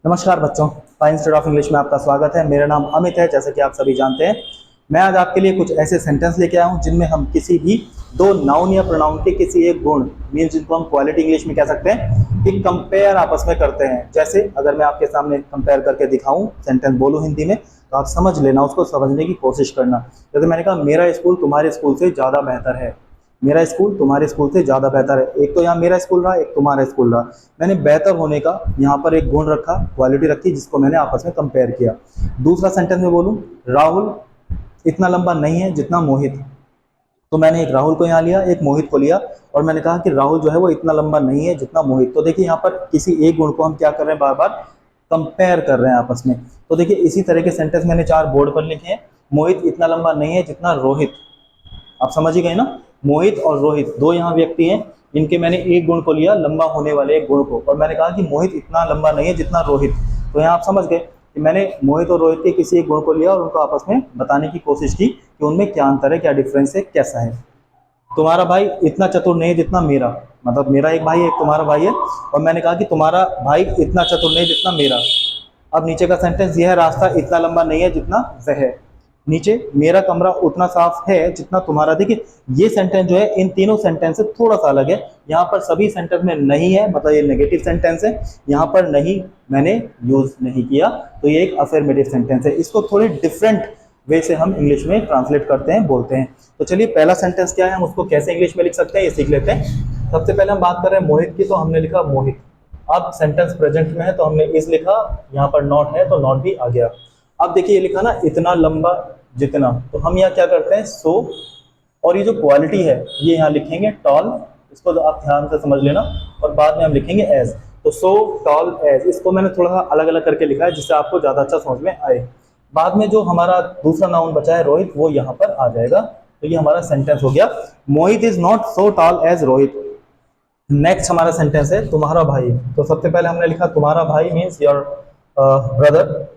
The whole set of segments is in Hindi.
नमस्कार बच्चों, फाइन स्टडी ऑफ इंग्लिश में आपका स्वागत है। मेरा नाम अमित है। जैसे कि आप सभी जानते हैं, मैं आज आपके लिए कुछ ऐसे सेंटेंस लेके आया हूं जिनमें हम किसी भी दो नाउन या प्रोनाउन के किसी एक गुण मीन जिनको हम क्वालिटी इंग्लिश में कह सकते हैं कि कंपेयर आपस में करते हैं। जैसे अगर मैं आपके सामने कंपेयर करके दिखाऊं, सेंटेंस बोलूं हिंदी में, तो आप समझ लेना, उसको समझने की कोशिश करना। जैसे मैंने कहा, मेरा स्कूल तुम्हारे स्कूल से ज़्यादा बेहतर है। मेरा स्कूल तुम्हारे स्कूल से ज़्यादा बेहतर है। एक तो यहाँ मेरा स्कूल रहा, एक तुम्हारा स्कूल रहा। मैंने बेहतर होने का यहाँ पर एक गुण रखा, क्वालिटी रखी, जिसको मैंने आपस में कंपेयर किया। दूसरा सेंटेंस में बोलूँ, राहुल इतना लंबा नहीं है जितना मोहित। तो मैंने एक राहुल को यहाँ लिया, एक मोहित को लिया, और मैंने कहा कि राहुल जो है वो इतना लंबा नहीं है जितना मोहित। तो देखिए, यहाँ पर किसी एक गुण को हम क्या कर रहे हैं, बार बार कंपेयर कर रहे हैं आपस में। तो देखिए, इसी तरह के सेंटेंस मैंने 4 बोर्ड पर लिखे हैं। मोहित इतना लंबा नहीं है जितना रोहित। आप समझ ही गए ना, मोहित और रोहित दो यहाँ व्यक्ति हैं, इनके मैंने एक गुण को लिया, लंबा होने वाले एक गुण को, और मैंने कहा कि मोहित इतना लंबा नहीं है जितना रोहित। तो यहाँ आप समझ गए कि मैंने मोहित और रोहित के किसी एक गुण को लिया और उनको आपस में बताने की कोशिश की कि उनमें क्या अंतर है, क्या डिफरेंस है, कैसा है। तुम्हारा भाई इतना चतुर नहीं जितना मेरा, मतलब मेरा एक भाई है, एक तुम्हारा भाई है, और मैंने कहा कि तुम्हारा भाई इतना चतुर नहीं जितना मेरा। अब नीचे का सेंटेंस यह है, रास्ता इतना लंबा नहीं है जितना वह है। नीचे, मेरा कमरा उतना साफ है जितना तुम्हारा। देखिए, ये सेंटेंस जो है इन तीनों सेंटेंस से थोड़ा सा अलग है। यहाँ पर सभी सेंटेंस में नहीं है, मतलब ये नेगेटिव सेंटेंस है। यहाँ पर नहीं मैंने यूज नहीं किया, तो ये एक अफर्मेटिव सेंटेंस है। इसको थोड़े डिफरेंट वे से हम इंग्लिश में ट्रांसलेट करते हैं, बोलते हैं। तो चलिए, पहला सेंटेंस क्या है, हम उसको कैसे इंग्लिश में लिख सकते हैं ये सीख लेते हैं। सबसे पहले हम बात कर रहे हैं मोहित की, तो हमने लिखा मोहित। अब सेंटेंस प्रेजेंट में है तो हमने इस लिखा, यहाँ पर नॉट है तो नॉट भी आ गया। अब देखिए, ये लिखा ना, इतना लंबा जितना, तो हम यहाँ क्या करते हैं, सो, और ये जो क्वालिटी है ये यहाँ लिखेंगे टॉल। इसको आप ध्यान से समझ लेना, और बाद में हम लिखेंगे एज। तो सो, टॉल, एज, इसको मैंने थोड़ा सा अलग अलग करके लिखा है जिससे आपको ज़्यादा अच्छा समझ में आए। बाद में जो हमारा दूसरा नाउन बचा है रोहित, वो यहाँ पर आ जाएगा। तो ये हमारा सेंटेंस हो गया, Mohit is not so tall as Rohit. Next हमारा सेंटेंस है तुम्हारा भाई। तो सबसे पहले हमने लिखा तुम्हारा भाई means your brother.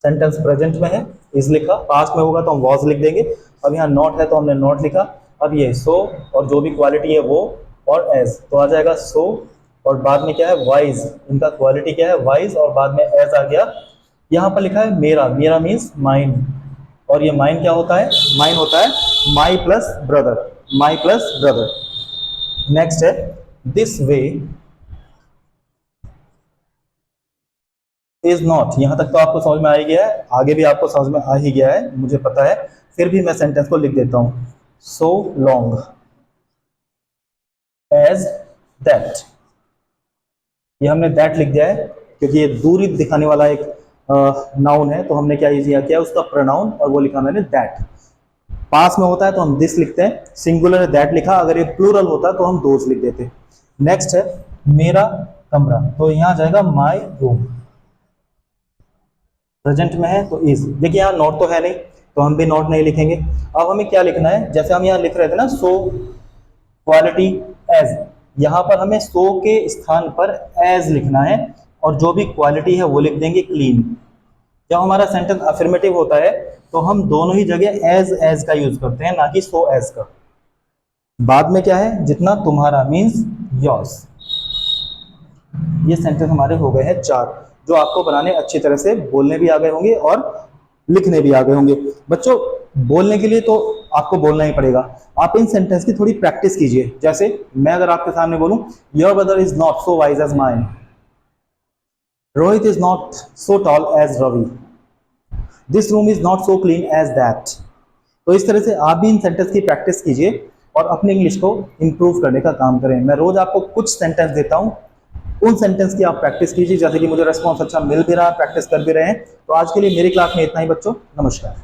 Sentence present में है, इज लिखा। पास्ट में होगा तो हम वॉज लिख देंगे। अब यहाँ नॉट है तो हमने नॉट लिखा। अब ये सो, और जो भी क्वालिटी है वो, और एज, तो आ जाएगा सो, और बाद में क्या है, वाइज। इनका क्वालिटी क्या है, वाइज, और बाद में एज आ गया। यहाँ पर लिखा है मेरा, मेरा मीन्स माइन, और ये माइन क्या होता है, माइन होता है माई प्लस ब्रदर, माई प्लस ब्रदर। नेक्स्ट है दिस वे इज नॉट। यहां तक तो आपको समझ में आ ही गया है, आगे भी आपको समझ में आ ही गया है, मुझे पता है। फिर भी मैं सेंटेंस को लिख देता हूं, सो लॉन्ग एज दैट। ये हमने दैट लिख दिया है क्योंकि ये दूरी दिखाने वाला एक नाउन है, तो हमने क्या यूज किया, उसका प्रोनाउन, और वो लिखा मैंने दैट। पास में होता है तो हम दिस लिखते हैं, सिंगुलर है दैट लिखा, अगर ये प्लूरल होता तो हम दोज लिख देते। नेक्स्ट है मेरा कमरा, तो यहां जाएगा माई रूम। प्रेजेंट में है तो इज। देखिए, यहाँ नॉट तो है नहीं, तो हम भी नॉट नहीं लिखेंगे। अब हमें क्या लिखना है, जैसे हम यहाँ लिख रहे थे ना, सो क्वालिटी एज, यहाँ पर हमें सो के स्थान पर एज लिखना है, और जो भी क्वालिटी है वो लिख देंगे क्लीन। जब हमारा सेंटेंस अफर्मेटिव होता है तो हम दोनों ही जगह एज का यूज करते हैं, ना कि सो एज का। बाद में क्या है, जितना तुम्हारा मीन्स योर्स। ये सेंटेंस हमारे हो गए हैं 4, जो आपको बनाने अच्छी तरह से, बोलने भी आ गए होंगे और लिखने भी आ गए होंगे। बच्चों, बोलने के लिए तो आपको बोलना ही पड़ेगा, आप इन सेंटेंस की थोड़ी प्रैक्टिस कीजिए। जैसे मैं अगर आपके सामने बोलूं, your brother is not so wise as mine, Rohit is not so tall as Ravi, this room is not so clean as that. तो इस तरह से आप भी इन सेंटेंस की प्रैक्टिस कीजिए और अपनी इंग्लिश को इंप्रूव करने का काम करें। मैं रोज आपको कुछ सेंटेंस देता हूं, उन सेंटेंस की आप प्रैक्टिस कीजिए। जैसे कि मुझे रिस्पॉन्स अच्छा मिल भी रहा है, प्रैक्टिस कर भी रहे हैं। तो आज के लिए मेरी क्लास में इतना ही बच्चों, नमस्कार।